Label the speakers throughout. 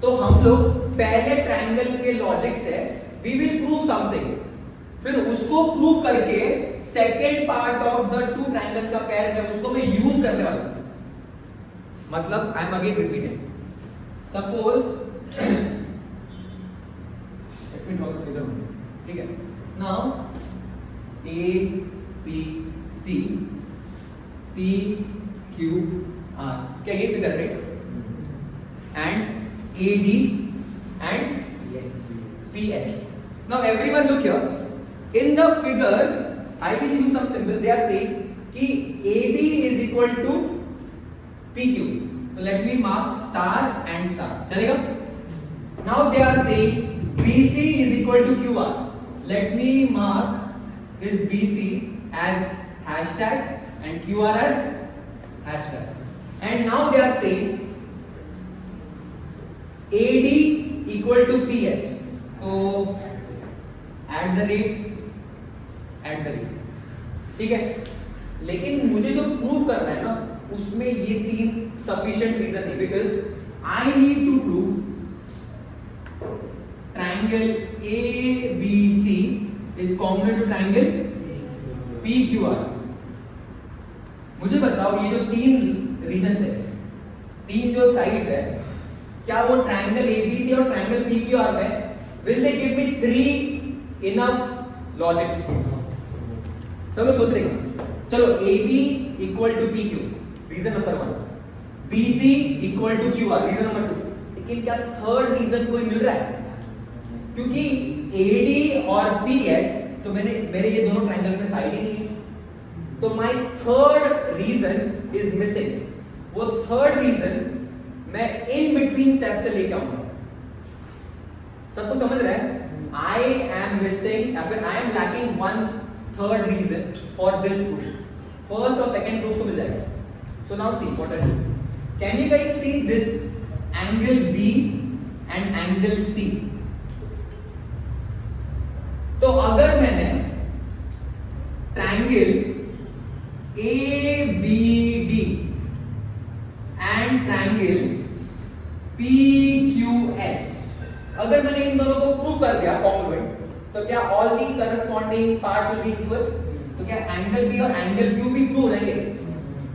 Speaker 1: तो हम लोग पहले ट्रायंगल के लॉजिक से वी विल प्रूव समथिंग, फिर उसको प्रूव करके second part of the two triangles का पेयर में उसको मैं यूज करने वाला हूं। मतलब I am again repeating, suppose let me draw the figure, ठीक है। Now A B C P Q R, क्या ये figure right, and A D and P S. Now everyone look here, in the figure I will use some symbols. They are saying कि AB is equal to PQ, so let me mark star and star, चलेगा। Now they are saying BC is equal to QR, let me mark this BC as hashtag and QR as hashtag, and now they are saying AD equal to PS, so at the rate, ठीक है। लेकिन मुझे जो prove करना है ना उसमें ये तीन सफिशिएंट रीजन है, because I need to prove triangle A B C is congruent to triangle P Q R. मुझे बताओ ये जो तीन रीजन है, तीन जो साइड्स है, क्या वो ट्रायंगल ए बी सी और ट्रायंगल पी क्यू आर में will they give me three enough logics? सब लोग सोच रहे हैं, चलो A B equal to P Q, reason number 1, B C equal to Q R, reason number 2। लेकिन क्या थर्ड रीजन कोई मिल रहा है? क्योंकि ए डी और पी एस तो मेरे ये दोनों ट्रायंगल्स में साइड ही नहीं है, तो my third reason is missing. वो थर्ड रीजन मैं इन बिटवीन स्टेप से लेके आऊंगा। सबको समझ रहा है? I am missing, I am lacking one third reason for this proof. First और second proof तो मिल जाएगा। So now see what I do. Can you guys see this angle B and angle C? तो अगर मैंने triangle ABD and triangle PQS, अगर मैंने इन दोनों को प्रूव कर दिया कॉन्ग्रुएंट, तो क्या all the corresponding parts will be equal? तो क्या एंगल बी और एंगल क्यू भी प्रूव रहेंगे?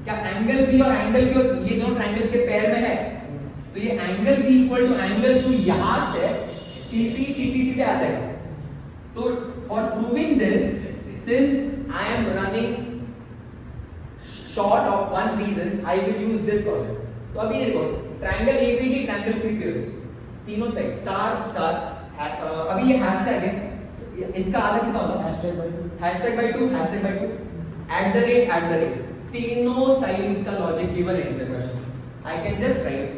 Speaker 1: क्या एंगल बी और एंगल क्यू ये दोनों ट्रायंगल्स के पेयर में है, तो ये angle B equal to angle Q यहां से सीपी सीपीसी से आ जाएगा। तो for proving this, since I am running short of one reason, I will use this logic. तो अभी ये देखो, ट्रायंगल एबीडी ट्रायंगल पीक्यूएस, तीनों साइड स्टार स्टार, अभी ये हैशटैग है, इसका आधा कितना होगा? Hashtag by 2 hashtag by 2 at the rate, तीनों साइड्स का लॉजिक गिवन है in the question. I can just write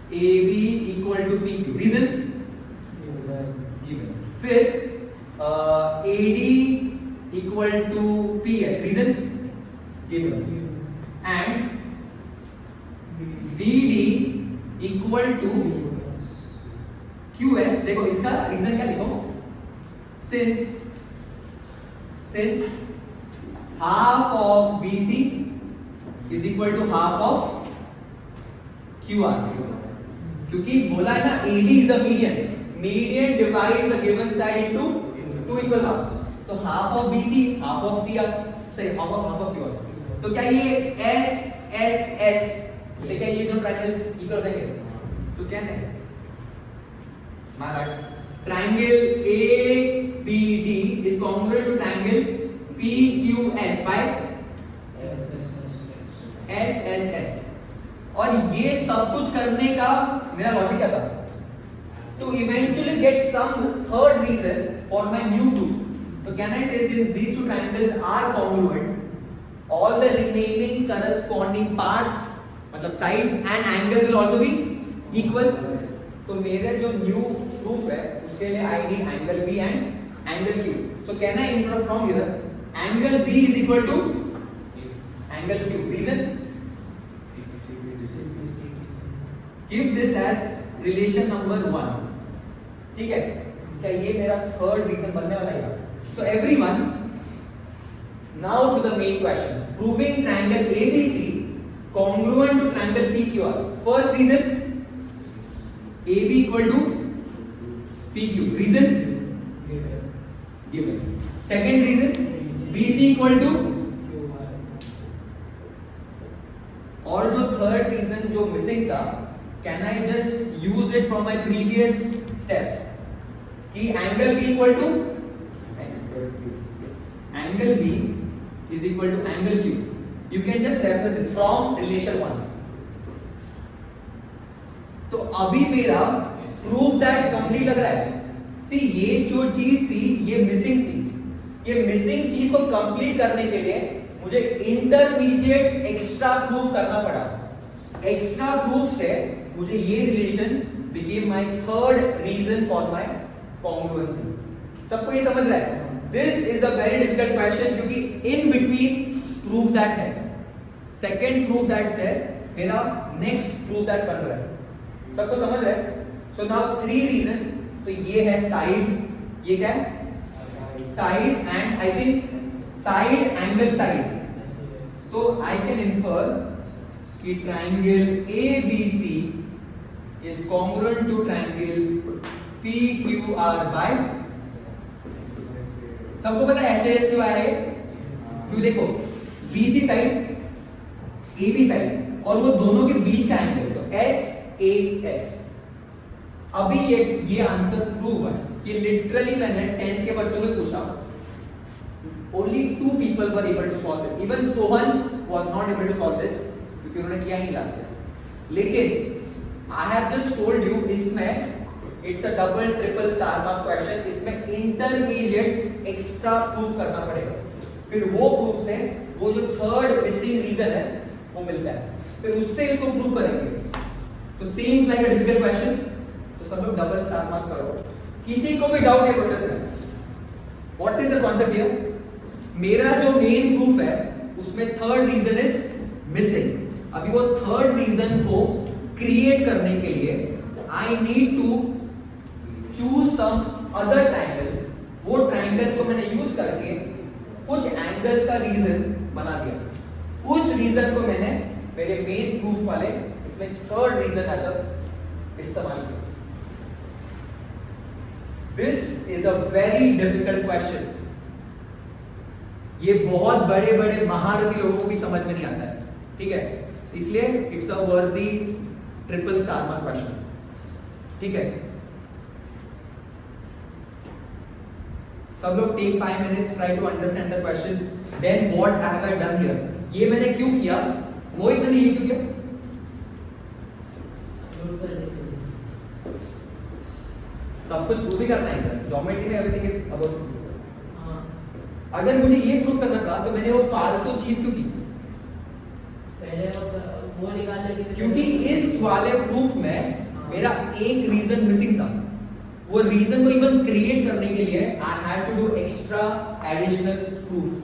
Speaker 1: AB equal to PQ, reason given, फिर AD equal to PS, reason given, and BD equal to QS। देखो इसका रीजन क्या लिखो? Since half of BC is equal to half of QR, क्योंकि बोला है ना AD is a median divides the given side into two equal halves, तो half of BC half of CR, सही, हाफ ऑफ QR। तो क्या ये S से क्या ये दोनों ट्रायंगल्स इक्वल हो जाएंगे? तो क्या है my right, triangle ABD is congruent to triangle PQS by SSS। और ये सब कुछ करने का मेरा लॉजिक क्या था? To eventually get some third reason for my new proof. तो can I say since these two triangles are congruent, all the remaining corresponding parts मतलब sides and angles will also be equal. तो मेरा जो new proof है उसके लिए I need angle B and angle Q। So can I introduce from here angle B is equal to angle Q, reason give this as relation number 1, ठीक है। क्या ये मेरा थर्ड रीजन बनने वाला है? So everyone, now to the main question, proving triangle ABC congruent to triangle PQR. First reason, AB equal to PQ. Reason? Given. Second reason, BC equal to, और जो थर्ड रीजन जो missing था, can I just use it from my previous steps कि angle B equal to angle B is equal to angle Q. You can just refer this from relation 1. तो अभी मेरा proof that complete लग रहा है. सी ये जो चीज थी ये मिसिंग थी. ये मिसिंग चीज को कंप्लीट करने के लिए मुझे इंटरमीडिएट एक्स्ट्रा प्रूफ करना पड़ा. एक्स्ट्रा प्रूफ से मुझे ये relation became my third reason for my congruency. सबको ये समझ रहा है? This is a very difficult question क्योंकि इन बिटवीन प्रूफ दैट है, सेकंड प्रूफ दैट से मेरा नेक्स्ट प्रूफ दैट बन रहा है. सबको समझ रहा है? So now 3 reasons. तो ये है साइड, ये क्या है? Side and I think side angle side. तो आई कैन इंफर कि triangle ABC is congruent to triangle PQR by, सबको पता है SASQR है क्यों? देखो BC साइड AB साइड और वो दोनों के बीच का एंगल, तो SAS. अभी ये आंसर प्रूव है. ये लिटरली मैंने 10th के बच्चों को पूछा. Only 2 people were able to solve this. Even Sohan was not able to solve this क्योंकि उन्होंने किया ही नहीं लास्ट में. लेकिन I have just told you इसमें it's a double triple star mark question. इसमें इंटरमीडिएट एक्स्ट्रा प्रूफ करना पड़ेगा. फिर वो प्रूफ से वो जो थर्ड मिसिंग रीजन है वो मिलता है. फिर उससे इसको प्रूव करेंगे. तो seems like a difficult question. तो सब लोग डबल स्टार मार्क करो. किसी को भी डाउट है प्रोसेस में? What is the concept here? मेरा जो मेन प्रूफ है उसमें थर्ड रीजन इज मिसिंग. अभी वो थर्ड रीजन को क्रिएट करने के लिए I need to choose some other triangles. वो ट्रायंगल्स को मैंने यूज करके कुछ एंगल्स का रीजन बना दिया. उस रीजन को मैंने मेरे मेन प्रूफ वाले इसमें थर्ड रीजन एज अ इस्तेमाल किया. This is a very difficult question. ये बहुत बड़े बड़े महारथी लोगों को भी समझ में नहीं आता है. ठीक है, इसलिए इट्स अ वर्दी ट्रिपल स्टार मार्क क्वेश्चन. ठीक है, सब लोग take 5 minutes, try to understand the question. Then what have I done here? ये मैंने क्यों किया, वही मैंने ये क्यों किया? सब कुछ प्रूव ही करना है. ज्योमेट्री में एवरीथिंग इज अबाउट. अगर मुझे ये प्रूव करना था तो मैंने वो फालतू चीज क्यों की?
Speaker 2: पहले वो निकालने के लिए,
Speaker 1: क्योंकि इस वाले प्रूफ में मेरा एक रीजन मिसिंग था. वो रीजन को इवन क्रिएट करने के लिए I had to do extra additional proof.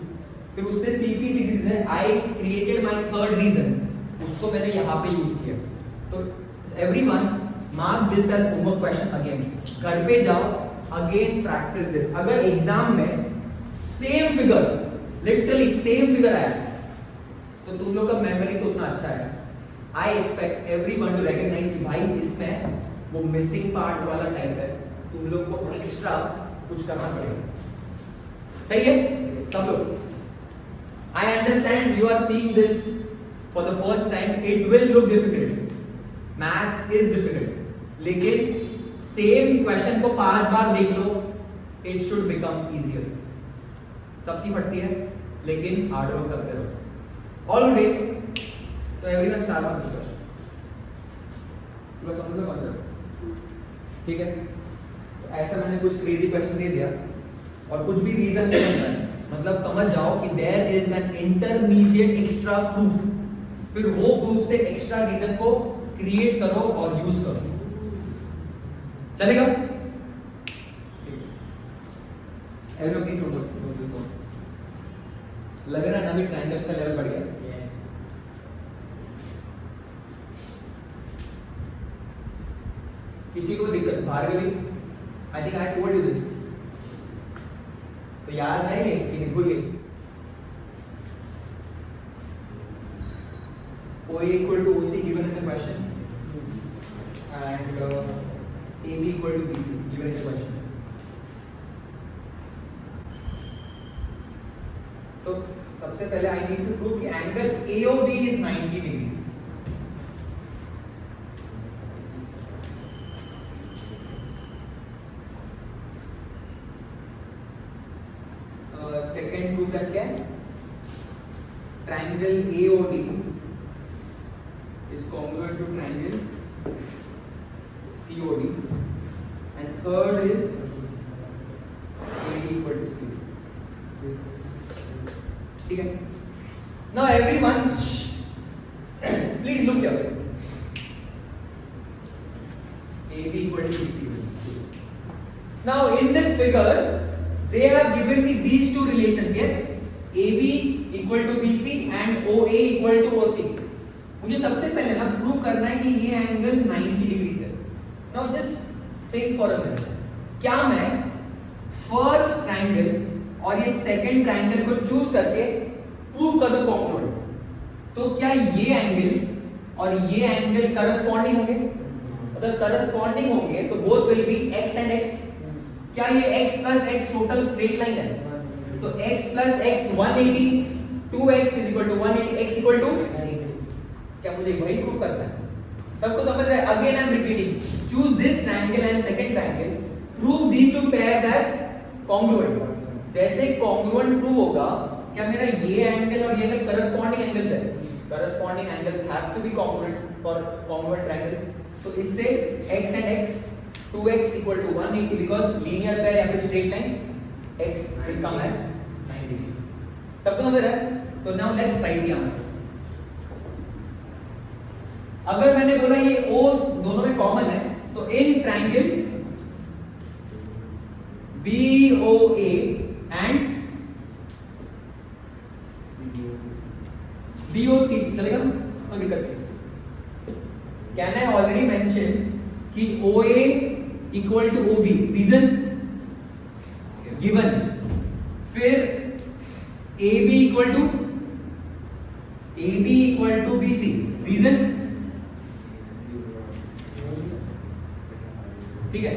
Speaker 1: फिर उससे सीपी से I created my third reason. उसको मैंने यहाँ पे यूज किया. तो everyone mark this as homework question again. घर पे जाओ, अगेन प्रैक्टिस दिस. अगर एग्जाम में same figure, literally same figure आया तो तुम लोग का मेमोरी तो उतना अच्छा है. I expect everyone to recognise कि भाई इसमें वो मिसिंग पार्ट वाला टाइप है. तुम लोग को एक्स्ट्रा कुछ करना पड़ेगा. सही है सब लोग? I understand you are seeing this for the first time. It will look difficult. Maths is difficult, लेकिन सेम क्वेश्चन को 5 बार देख लो, इट शुड बिकम इजियर. सबकी फटती है, लेकिन हार्ड वर्क करते रहो. ऑलवेज. तो everyone start with this question. बस समझ लो कॉन्सेप्ट. ठीक है, तो ऐसा मैंने कुछ क्रेजी क्वेश्चन दे दिया और कुछ भी रीजन नहीं होता है. मतलब समझ जाओ कि there is an intermediate extra proof. फिर वो प्रूफ से एक्स्ट्रा रीजन को क्रिएट करो और यूज करो. चलेगा? Everyone please note. लग रहा है ना भी ट्रायंगल्स का लेवल बढ़ गया.
Speaker 2: यस.
Speaker 1: किसी को दिक्कत Bhargavi? I think I told you this. तो याद है ये कि नहीं भूल गई? OA equal to OC given in the question and with BC given in the question. So सबसे पहले I need to prove कि angle AOB is 90 degrees. Second proof that क्या है? Triangle AOD is congruent to triangle COD, and third is AD equal to C. ठीक है? Now everyone, please look here. AB equal to BC. Now in this figure, they have given me these two relations. Yes, AB equal to BC and OA equal to OC. मुझे सबसे पहले ना prove करना है कि ये angle 90 degrees है. Now just think for a minute. क्या मैं फर्स्ट ट्रायंगल और ये सेकंड ट्रायंगल को चूज करके प्रूव कर दूं कॉन्ग्रुएंट, तो क्या ये एंगल और ये एंगल करस्पॉन्डिंग होंगे? अगर करस्पॉन्डिंग होंगे तो both will be x and x. क्या ये x plus x total straight line है? तो x plus x 180, 2x is equal to 180, x equal to, क्या मुझे वही प्रूव करना है? सबको समझ रहा है? Again I am repeating, choose this triangle and second triangle, prove these two pairs as congruent. जैसे कॉन्ग्रुएंट प्रूव होगा, क्या मेरा ये एंगल और ये एंगल करस्पॉन्डिंग एंगल्स है? Corresponding angles have to be congruent for congruent triangles. तो इससे x and x 2x equal to 180 because linear pair या फिर straight line x will come as 90 degree. सबको समझ रहा है? तो now let's write the answer. अगर मैंने बोला ये O दोनों में कॉमन है, तो in triangle BOA and BOC चलेगा? कोई दिक्कत नहीं. Can I already mention कि OA equal to OB, reason given. फिर AB equal to BC, reason. ठीक है?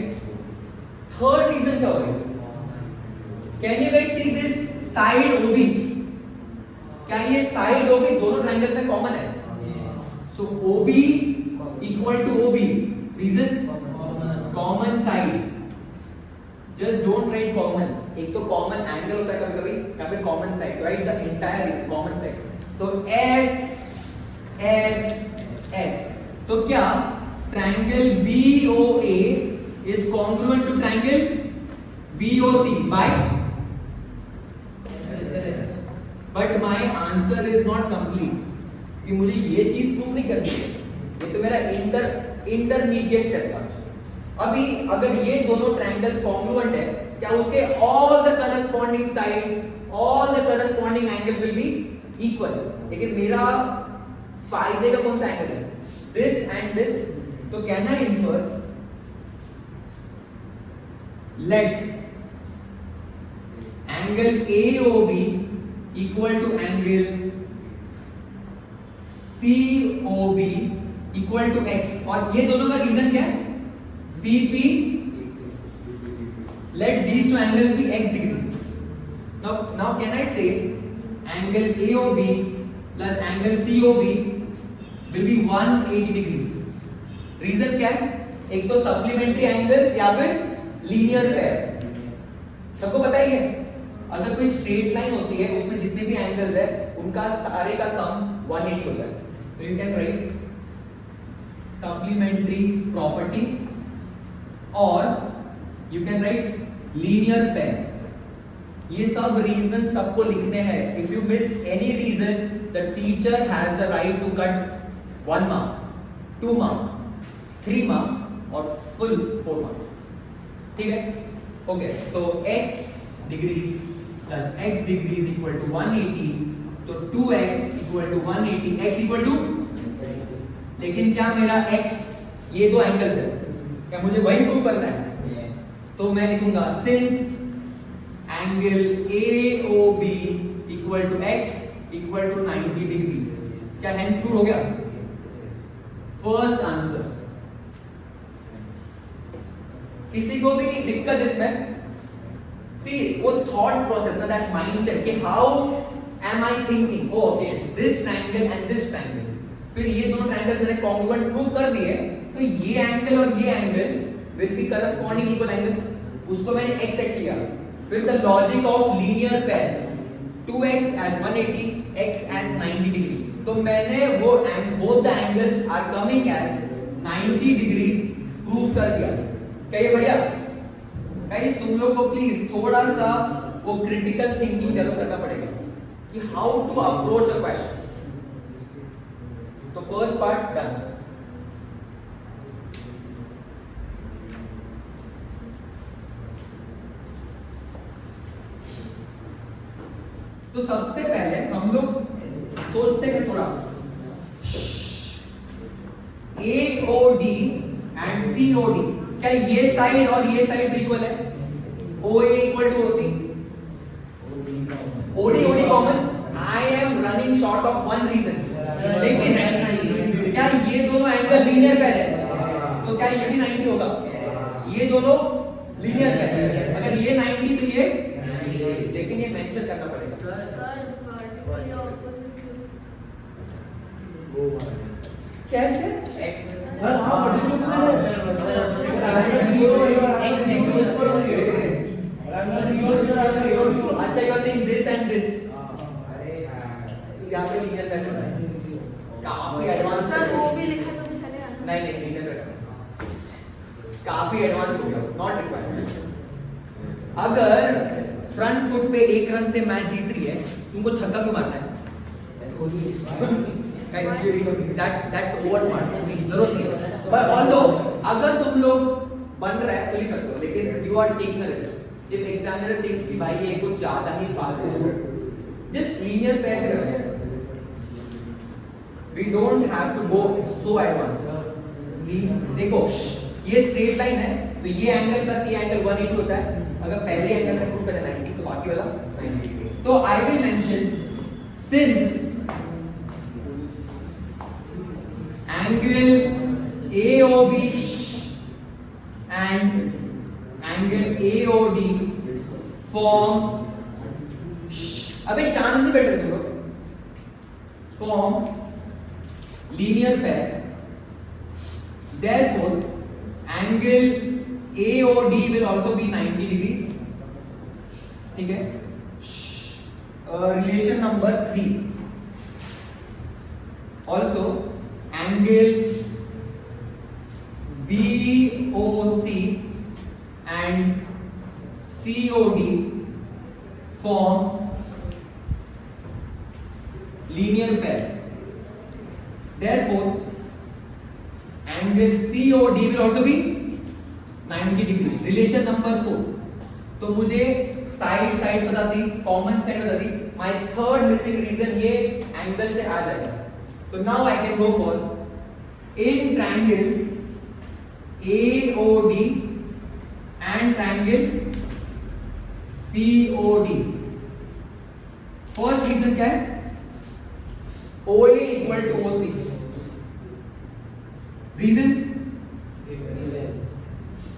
Speaker 1: थर्ड रीजन क्या होगा? Can you guys see this side OB? क्या ये साइड OB दोनों ट्रायंगल्स में कॉमन है? सो OB equal to OB, reason common side. Just don't write common. एक तो कॉमन एंगल होता है कभी कभी, या फिर common side. Write the entire common side. तो S. तो क्या triangle BOA is congruent to triangle BOC by? But my answer is not complete, कि मुझे ये चीज प्रूव नहीं करनी है. ये तो मेरा इंटरमीडिएट स्टेप था. अभी अगर ये दोनों ट्रायंगल्स कॉन्ग्रुएंट है, क्या उसके all the corresponding sides, all the corresponding angles will be equal. लेकिन मेरा फायदे का कौन सा एंगल है? This and this. तो can I infer let angle AOB equal to angle COB equal to x. और ये दोनों का रीजन क्या है? CP. Let these two angles be x degrees. Now can I say angle AOB plus angle COB will be 180 degrees. Reason क्या है? एक तो supplementary angles या फिर linear pair. सबको पता ही है, अगर कोई straight line होती है, उसमें जितने भी angles है, उनका सारे का sum 180 होता है. तो you can write supplementary property, और you can write linear pair. ये सब रीजन सबको लिखने हैं. If you miss any reason, the teacher has the right to cut 1 mark, 2 mark, 3 mark और full 4 marks. ठीक है? Okay. तो x degrees plus x degrees equal to 180. तो 2x equal to 180. x equal to, लेकिन क्या मेरा x ये दो एंगल्स है, क्या मुझे वही प्रूव करना है? तो मैं लिखूंगा since angle AOB equal to x equal to 90 degrees. क्या हेंस प्रूव हो गया? First answer. किसी को भी दिक्कत इसमें? सी वो थॉट प्रोसेस ना, दैट माइंडसेट कि how am I thinking, oh okay this triangle and this triangle, फिर ये दोनों ट्रायंगल्स मैंने कॉन्ग्रुएंट प्रूव कर दिए, तो ये एंगल और ये angle will be corresponding equal angles, उसको मैंने x x लिया। फिर the logic of linear pair 2x as 180, x as 90 degree, तो मैंने वो both the angles are coming as 90 degrees prove कर दिया। क्या ये बढ़िया? गाइस तुम लोग को प्लीज थोड़ा सा वो क्रिटिकल थिंकिंग डेवलप करना पड़ेगा कि how to approach a question. तो फर्स्ट पार्ट डन। तो सबसे पहले हम लोग सोचते हैं थोड़ा AOD एंड COD, क्या ये साइड और ये साइड इक्वल है? OA equal to OC, OD common. I am running short of one reason, लेकिन क्या ये दोनों एंगल लीनियर पेयर है? तो क्या ये भी 90 होगा? ये दोनों लीनियर पेयर है, अगर ये 90 तो ये, लेकिन ये मेंशन करना पड़ेगा। कैसे? x अच्छा you are saying this and this, यहाँ पे लीनियर पेयर होता है, काफी एडवांस
Speaker 3: सर वो भी लिखा तो भी चलेगा ना?
Speaker 1: नहीं लीनियर पेयर काफी एडवांस हो गया, नॉट रिक्वायर्ड। अगर फ्रंट फुट पे एक रन से मैच जीत रही है, तुमको छक्का क्यों मारना है? that's over smart, जरूरत नहीं है। पर although अगर तुम लोग बन रहा है तो लिख सकते हो, लेकिन you are taking a risk. If examiner thinks कि भाई ये कुछ ज्यादा ही फालतू है, just linear pair से रखो। We don't have to go so advanced. देखो ये स्ट्रेट लाइन है, तो ये एंगल प्लस ये एंगल 180 होता है। अगर पहले एंगल में प्रूव करना 90 तो बाकी वाला 90। तो I will mention since angle AOB and angle AOD form, अबे शांत नहीं बैठ रहे लोग, form linear pair, therefore angle AOD will also be 90 degrees, ठीक है। relation number 3 also angle BOC and COD form linear pair, therefore angle COD will also be 90 degrees। relation number 4, तो मुझे साइड पता थी, कॉमन साइड पता थी, my third missing reason ये angle से आ जाएगा। तो now I can go for in triangle AOD and triangle COD, first reason क्या है? OA equal to OC, reason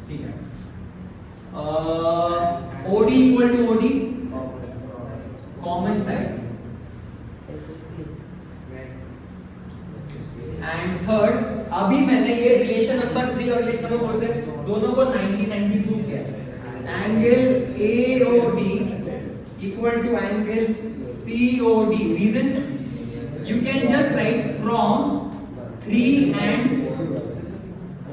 Speaker 1: ठीक है, OD equal to OD, common side, and third अभी मैंने ये रिलेशन नंबर 3 और रिलेशन नंबर 4 से दोनों को 90 प्रूव किया। Angle AOD equal to angle COD, reason you can just write from 3 and,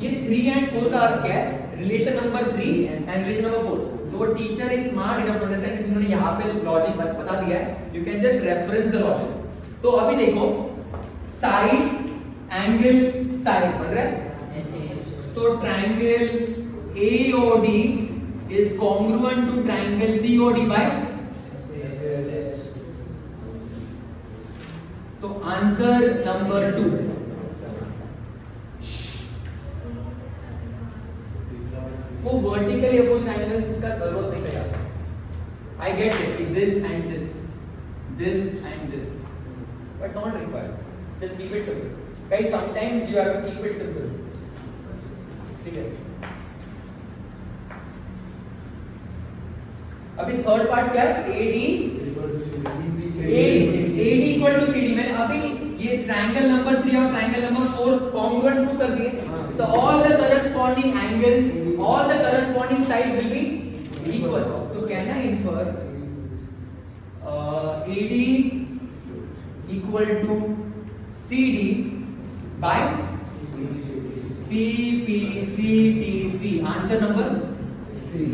Speaker 1: ये 3 एंड 4 का अर्थ क्या है? Relation number 3 and relation number 4। तो वो teacher is smart enough to understand, उन्होंने यहाँ पे लॉजिक बता दिया है, you can just reference the logic. तो अभी देखो साइड एंगल साइड बन रहा है, तो triangle AOD is congruent to triangle COD by, तो आंसर नंबर 2। वो वर्टिकली अपोजिट एंगल्स का जरूरत नहीं पड़ेगा। I get it, this and this and this, but not required, just keep it simple. Guys, sometimes you have to keep it simple, ठीक है। अभी third part क्या है? AD equal to CD। मैंने अभी ये ट्रायंगल नंबर 3 और triangle number 4 congruent prove कर दिए, तो all the corresponding angles, all the corresponding sides will be equal. तो can I infer AD equal to CD by CPCTC। Answer number 3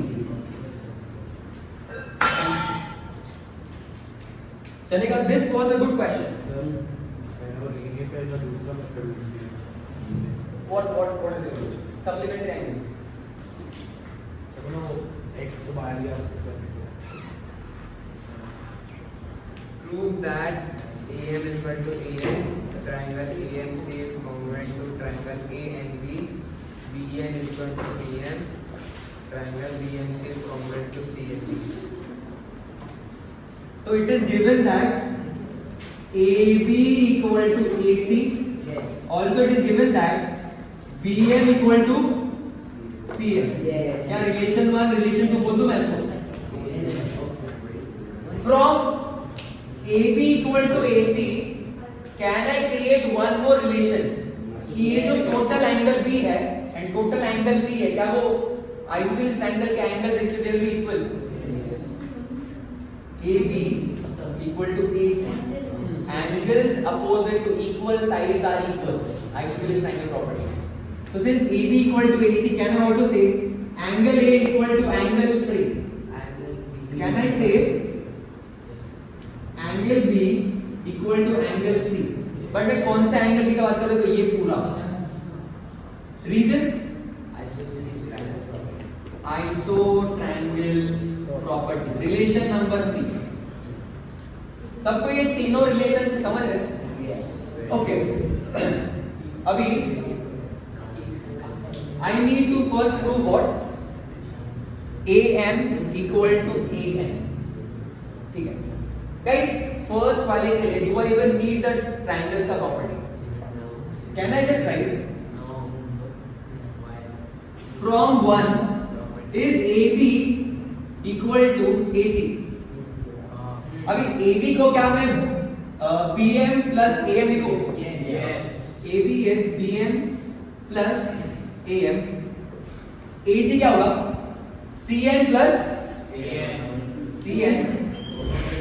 Speaker 1: चलेगा। This was a good question. What is it? Supplementary angles.
Speaker 4: Prove that AM is equal to AN, triangle AMC is congruent to triangle ANB, BN is equal to BN, triangle BMC is congruent to CNB.
Speaker 1: So it is given that AB equal to AC.
Speaker 2: Yes.
Speaker 1: Also it is given that BM equal to CM.
Speaker 2: Yes.
Speaker 1: क्या relation 1 relation 2 बोल दूं मैं इसको? From AB equal to AC, can I create one more relation? कि ये जो total angle B है and total angle C है, क्या वो isosceles triangle के angles इसलिए they will be equal? AB equal to AC. Angles opposite to equal sides are equal. Isosceles triangle property. So since AB equal to AC, can I also say angle A equal to angle, sorry, can I say angle B equal to angle C? But मैं कौन सा angle B का बात कर रहा हूँ? तो ये पूरा. Reason? Isotriangle property. Relation number 3. सबको ये तीनों रिलेशन समझ रहे? ओके। अभी I need to first prove what? AM equal to AN. ठीक है guys, first वाले के लिए do I even need the triangles का property? Can I just write from 1 is AB equal to AC? अभी AB को क्या मैं BM plus AM लिखूं?
Speaker 2: Yes.
Speaker 1: AB is BM plus AM. AC क्या होगा? CN plus CN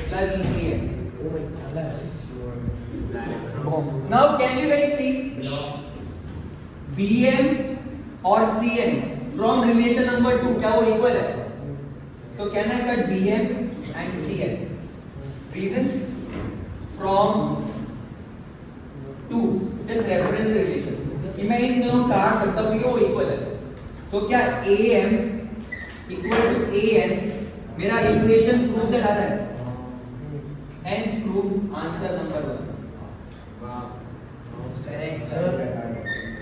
Speaker 1: plus AM.
Speaker 2: Oh my God.
Speaker 1: Now can you guys see BM और CN from relation number 2 क्या वो equal है? तो can I cut BM and CN? Reason? From 2 is reference relation. कि मैं इन दोनों काट सकता हूँ क्योंकि वो इक्वल है। तो क्या AM इक्वल टू AN मेरा इक्वेशन प्रूव दिखा रहा है? Hence prove answer number 1.
Speaker 2: Correct,
Speaker 5: sir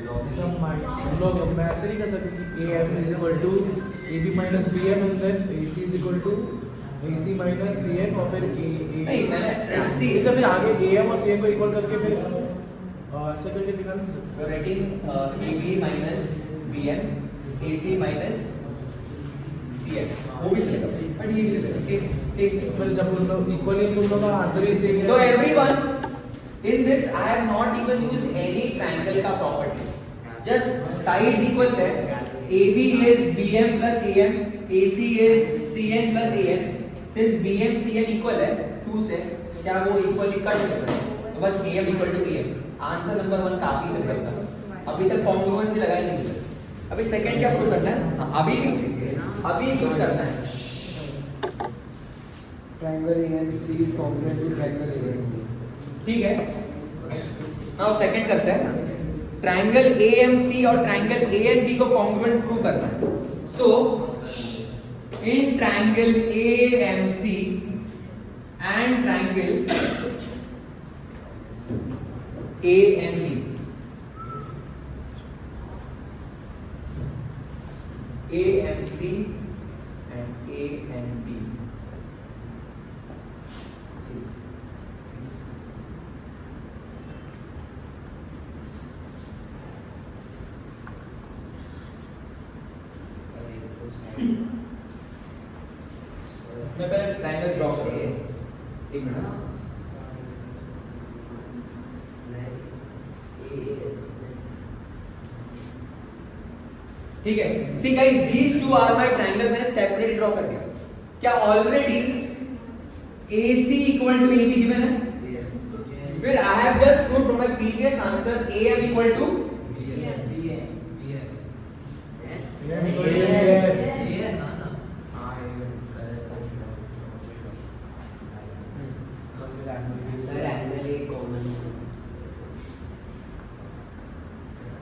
Speaker 5: हम लोग मैं ऐसे नहीं कर सकते कि AM is equal to AB minus BM and then AC is equal to AC minus CN और फिर
Speaker 1: नहीं मैंने see
Speaker 5: इसे फिर आगे AM और CN को इक्वल करके फिर सेकंड निकाल सकते
Speaker 1: you're writing AB minus BM AC minus CN वो भी चलेगा बट ये भी चलेगा सेम
Speaker 5: फिर जब उन लोग इक्वली तुम लोग का answer he same
Speaker 1: So everyone in this I have not even used any triangle का property. Just sides equal there. AB is BM plus AM, AC is CN plus AN. Since BM CN equal है 2 से क्या वो equally cut हो जाता है? तो बस AM equal to AM. Answer number 1 काफी सिंपल था. अभी तक कॉन्ग्रुएंसी लगाई नहीं मुझे. अभी सेकंड क्या प्रूव करना है? हाँ, अभी कुछ करना है.
Speaker 4: Triangle ANC is congruent to triangle ANB.
Speaker 1: ठीक है नाउ सेकंड करते हैं ट्रायंगल AMC और ट्रायंगल ANB को कॉन्ग्रुएंट प्रूव करना है so in triangle AMC and triangle ANB AMC and ANB मैं पहले ट्रायंगल ड्रॉ करता हूं, एक मिनट। ठीक है, see guys, these two are my triangle, मैंने सेपरेट ड्रॉ कर दिया। क्या already AC equal to AB given है? फिर I have just prove from my previous answer AM equal to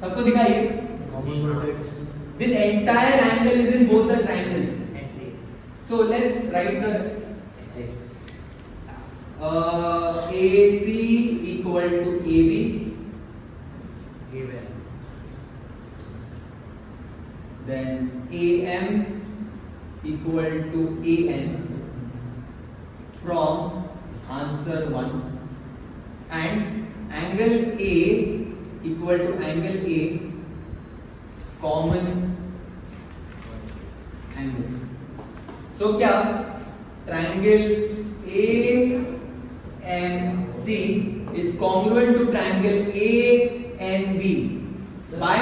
Speaker 1: सबको दिखाइए। This entire angle is in both the triangles. So let's write the AC equal to AB.
Speaker 4: Given.
Speaker 1: Then AM equal to AN from answer 1, and angle A equal to angle A, common angle. So क्या triangle AMC is congruent to triangle ANB by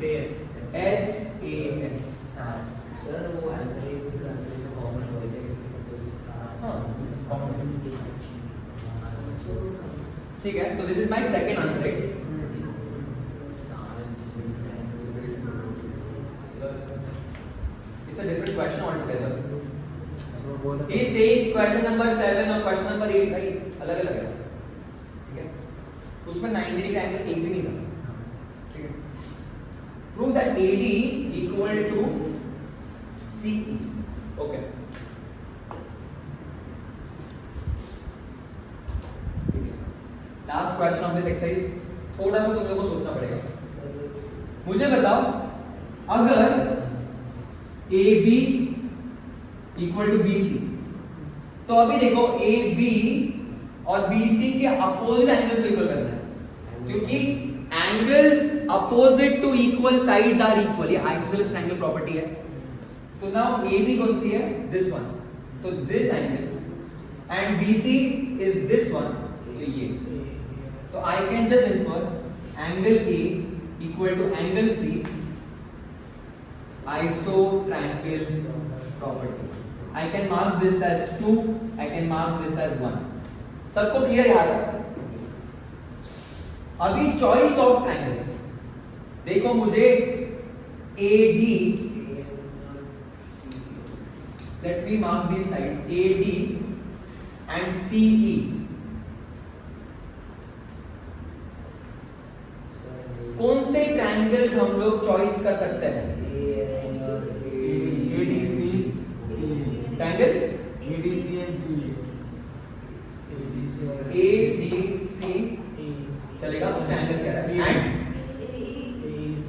Speaker 1: SAS. ठीक है, तो this is my second answer, right? It's a different question altogether. He is saying question number 7 और question number 8 भाई अलग अलग है, ठीक है? उसमें 90 डिग्री एंगल एक भी नहीं था, ठीक है? Prove that AD equal to CE. Okay. Last question of this exercise. थोड़ा सा तुम लोगों को सोचना पड़ेगा। मुझे बताओ, अगर AB इक्वल टू BC, तो अभी देखो AB और BC के अपोजिट एंगल्स को इक्वल करना है, क्योंकि angles opposite to equal sides are equal, ये आइसोसेलेस ट्रायंगल प्रॉपर्टी है। तो नाउ AB कौन सी है? दिस वन, तो this angle, and BC is this one, तो ये, तो I can just infer angle A equal to angle C, iso triangle property. I can mark this as 2, I can mark this as 1. सबको clear यहाँ तक? अभी choice of triangles देखो, मुझे AD, let me mark these sides, AD and CE, कौन से triangles हम लोग चॉइस कर सकते हैं?
Speaker 5: ADC,
Speaker 1: triangle
Speaker 5: ADC and CE.
Speaker 1: ADC चलेगा, उसका एंगल क्या है? And
Speaker 5: AEC,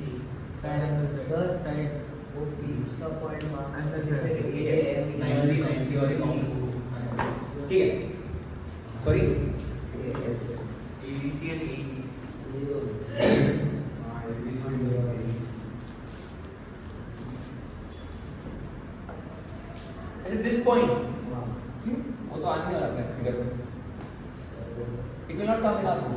Speaker 5: side angle side.
Speaker 2: वो बीच का पॉइंट मार्क
Speaker 5: Angle side.
Speaker 1: 90 और एक ठीक है, सॉरी
Speaker 4: ADC and AEC.
Speaker 1: अच्छा, दिस पॉइंट क्यों? वो तो आने वाला है फिगर में, it will not come in our.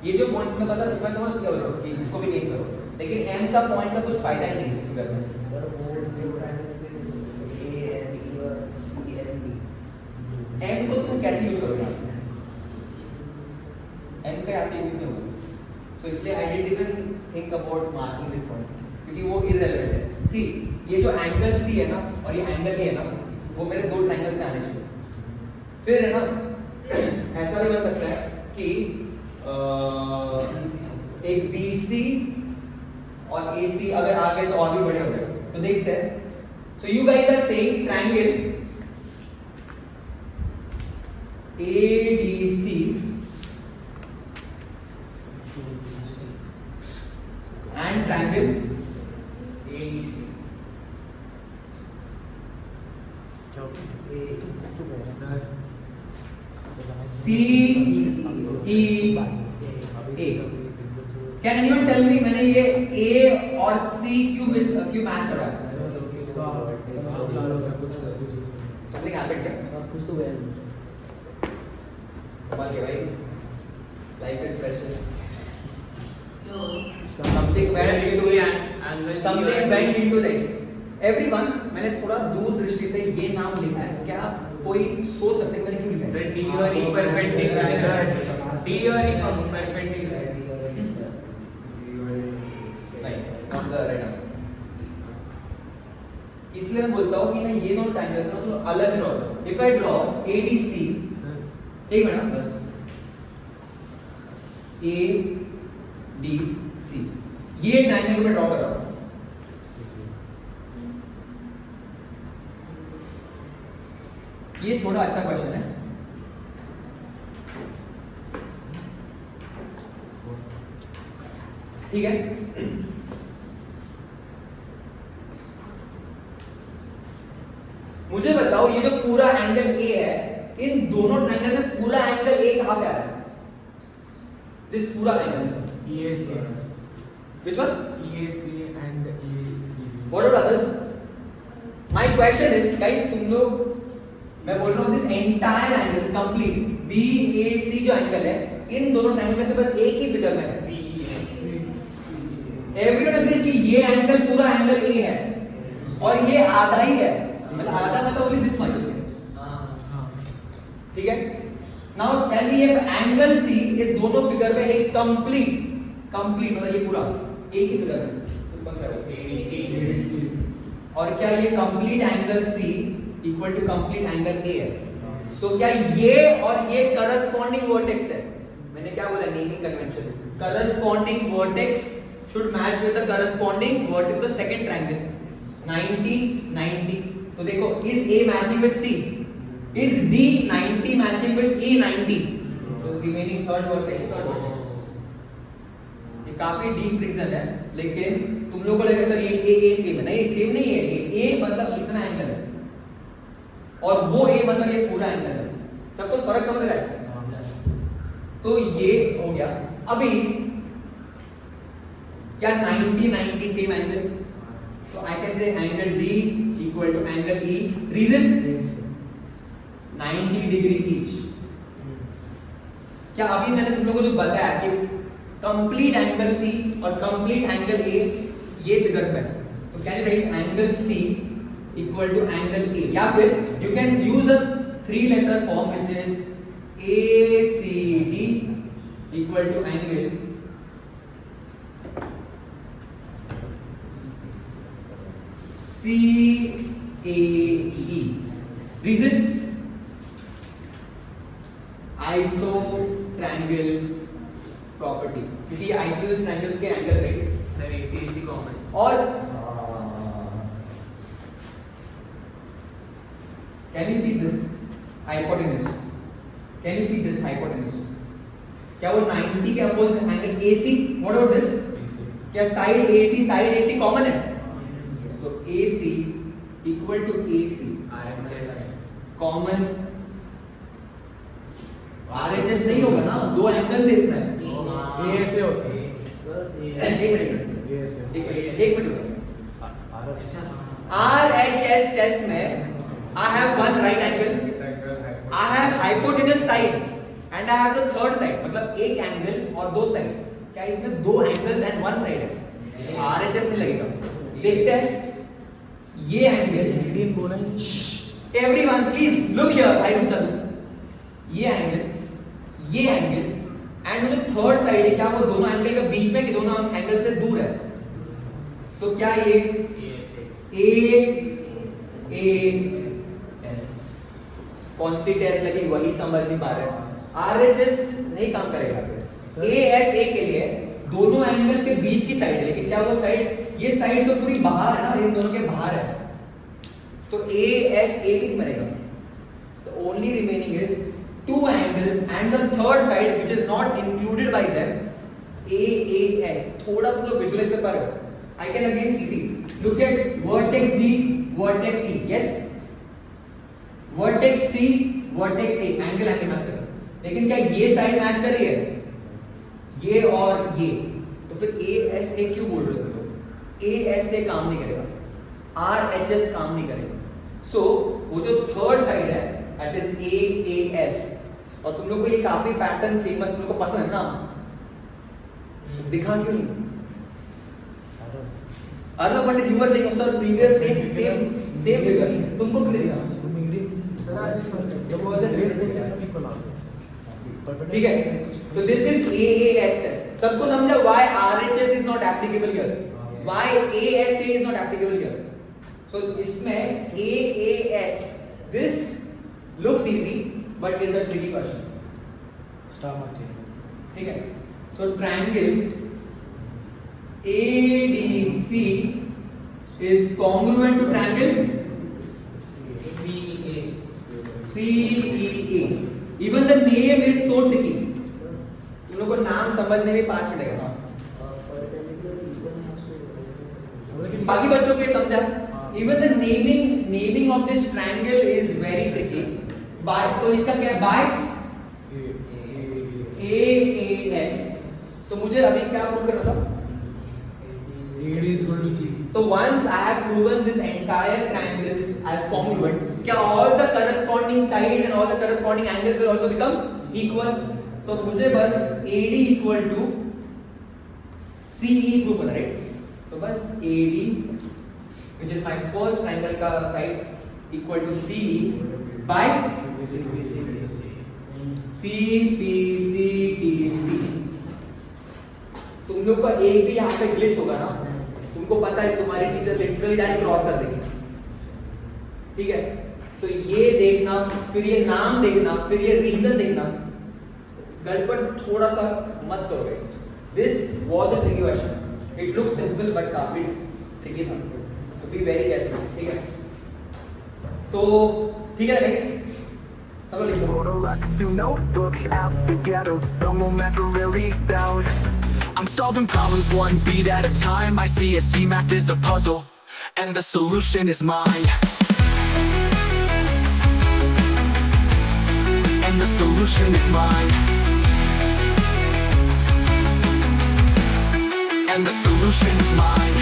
Speaker 1: ये जो पॉइंट में पता है, मैं समझ गया बोल रहा हूँ कि इसको भी नहीं करो, लेकिन m का पॉइंट का कुछ फायदा ही नहीं इस फिगर में।
Speaker 2: सर वो जो ट्रायंगल्स A and E और C and D,
Speaker 1: m को तुम कैसे यूज करोगे? m का यहाँ पे यूज नहीं होगा, सो इसलिए I didn't even think about marking this point, क्योंकि वो इररिलेवेंट है। सी, ये जो एंगल C है ना और ये एंगल A है ना, वो मेरे दो ट्रायंगल्स में आने चाहिए। फिर है ना, ऐसा भी बन सकता है कि एक BC और AC अगर आ गए तो और भी बढ़िया हो जाएगा। तो देखते हैं। So you guys are saying triangle ADC and triangle
Speaker 4: AEC. CEA. Can anyone tell me मैंने ये A और C क्यों मैच करा?
Speaker 5: इसका
Speaker 1: समथिंग हैपेंड क्या
Speaker 2: कुछ तो गया
Speaker 1: कमाल के भाई लाइफ इज प्रेशियस
Speaker 3: क्यों?
Speaker 1: something went into this
Speaker 4: angle
Speaker 1: something went into this everyone मैंने थोड़ा दूर दृष्टि से ये नाम लिखा है क्या कोई सोच सकते हैं मैंने क्यों लिखा है
Speaker 4: Sir, D और E perpendicular. D और E perpendicular.
Speaker 1: नहीं नॉट द राइट आंसर इसलिए मैं बोलता हूँ कि ना ये दोनों ट्रायंगल्स ना तो अलग draw if I draw ADC एक मिनट बस ADC ये ट्रायंगल को मैं ड्रॉ कर रहा हूँ ये थोड़ा अच्छा क्वेश्चन है ठीक है मुझे बताओ ये जो पूरा एंगल A है इन दोनों ट्रायंगल से पूरा एंगल A कहां पे आ रहा है दिस पूरा angle
Speaker 5: EAC
Speaker 1: which one
Speaker 5: EAC and ECB.
Speaker 1: What are others my question is guys तुम लोग मैं बोल रहा हूं this entire angle is complete BAC जो एंगल है इन दोनों ट्रायंगल में से बस एक ही फिगर में है एवरीवन एग्रीज कि ये एंगल पूरा एंगल A है और ये आधा ही है मतलब आधा मतलब ओनली दिस मच ठीक है नाउ टेल मी ये एंगल C ये दोनों फिगर में एक कंप्लीट मतलब ये पूरा एक ही फिगर है तो कौन सा है और क्या ये complete angle C equal to complete angle A है तो क्या ये और ये करस्पॉन्डिंग वर्टेक्स है मैंने क्या बोला naming convention corresponding vertex should match with the corresponding vertex of the second triangle 90 90 तो देखो is A matching with C is D 90 matching with E 90 तो remaining third vertex ये काफी डीप रीजन है लेकिन तुम लोगों को लगेगा सर ये A सेम है नहीं सेम नहीं है ये A मतलब इतना एंगल है और वो A मतलब ये पूरा एंगल है सबको फर्क समझ रहा है तो ये हो गया अभी क्या 90 90 same angle so I can say angle D equal to angle E reason 90 degree each क्या अभी मैंने तुम लोगों को जो बताया कि कंप्लीट एंगल C और कंप्लीट एंगल A ये फिगर्स में तो can you right angle C equal to angle A या फिर you can use a 3-letter form which is ACD equal to angle CAE reason iso triangle property क्योंकि ये isosceles triangles के angles right
Speaker 4: Sir, AC common.
Speaker 1: और can you see this hypotenuse क्या वो 90 के opposite angle AC what about this क्या side AC common है तो AC equal to AC
Speaker 4: RHS.
Speaker 1: Common RHS नहीं होगा ना दो एंगल थे इसमें
Speaker 5: ASA होता है
Speaker 1: एक मिनट
Speaker 5: ASA
Speaker 1: RHS टेस्ट में I have one right angle I have hypotenuse side and I have the third side मतलब एक एंगल और दो साइड्स क्या इसमें दो एंगल्स एंड वन साइड है RHS नहीं लगेगा देखते हैं ये एंगल
Speaker 5: मीडियन कौन है
Speaker 1: एवरीवन प्लीज लुक हियर भाई रुक जा ये एंगल एंड जो थर्ड साइड है क्या वो दोनों एंगल के बीच में कि दोनों एंगल से दूर है तो क्या ये AS कौन सी टेस्ट लगी वही समझ नहीं पा रहे RHS नहीं काम करेगा ASA के लिए दोनों एंगल्स के बीच की साइड है लेकिन क्या वो साइड ये साइड तो पूरी बाहर है ना ये दोनों के बाहर है तो ASA भी बनेगा the only remaining is two angles and the third side which is not included by them AAS थोड़ा तुम लोग विजुअलाइज कर पा रहे हो I can again see look at vertex D vertex E yes vertex C vertex A angle match कर लेकिन क्या ये साइड मैच कर रही है ये और ये तो फिर ASA क्यों बोल रहे हो ASA काम नहीं करेगा RHS काम नहीं करेगा सो वो जो थर्ड साइड है दैट इज AAS, और तुम लोग को ये काफी पैटर्न फेमस तुम लोग को पसंद है ना, दिखा क्यों नहीं? Arnab Pandit you were saying sir previous same figure, तुमको क्यों नहीं दिखा? ठीक है, तो दिस इज AAS टेस्ट. सबको समझा why RHS is not applicable here, why ASA is not applicable here. So इसमें AAS, this looks easy but is a tricky question. ठीक है, so triangle ADC is congruent to triangle CEA. Even the name is so tricky. तुम लोग को नाम समझने में 5 minute लगेगा. बाकी बच्चों के समझा? Even the naming of this triangle is very tricky. By तो इसका क्या है? By AAS. तो मुझे अभी क्या प्रूव करना था?
Speaker 5: AD is equal to C.
Speaker 1: So once I have proven this entire triangles as congruent, क्या all the corresponding sides and all the corresponding angles will also become equal? तो मुझे बस AD equal to CE prove करना, right? तो बस AD which is my first triangle का side equal to CE by CPCDC. तुम लोग का एक भी यहाँ पे ग्लिच होगा ना, तुमको पता है तुम्हारी टीचर लिटरली डायरेक्ट क्रॉस कर देगी. ठीक है, तो ये देखना, फिर ये नाम देखना, फिर ये रीजन देखना, गड़बड़ थोड़ा सा मत करो guys. This was a tricky question. It looks simple but काफी ट्रिकी था, तो बी वेरी केयरफुल. ठीक है, तो ठीक है नेक्स्ट सब लोग लिखो.
Speaker 6: You know, look out together, no momentarily down. I'm solving problems one beat at a time. I see math is a puzzle, and the solution is mine. And the solution is mine. And the solution is mine.